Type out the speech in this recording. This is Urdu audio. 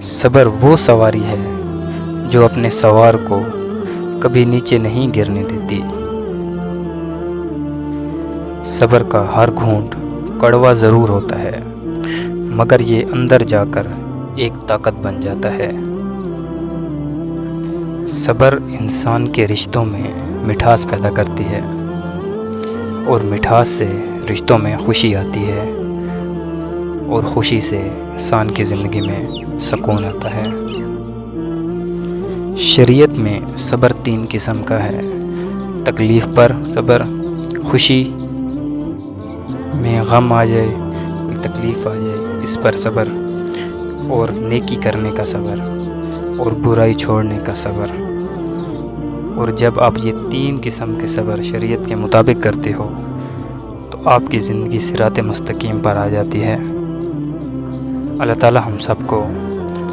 صبر وہ سواری ہے جو اپنے سوار کو کبھی نیچے نہیں گرنے دیتی۔ صبر کا ہر گھونٹ کڑوا ضرور ہوتا ہے، مگر یہ اندر جا کر ایک طاقت بن جاتا ہے۔ صبر انسان کے رشتوں میں مٹھاس پیدا کرتی ہے، اور مٹھاس سے رشتوں میں خوشی آتی ہے، اور خوشی سے انسان کی زندگی میں سکون آتا ہے۔ شریعت میں صبر 3 قسم کا ہے: تکلیف پر صبر، خوشی میں غم آ جائے، کوئی تکلیف آ جائے اس پر صبر، اور نیکی کرنے کا صبر، اور برائی چھوڑنے کا صبر۔ اور جب آپ یہ 3 قسم کے صبر شریعت کے مطابق کرتے ہو تو آپ کی زندگی صراط مستقیم پر آ جاتی ہے۔ اللہ تعالی ہم سب کو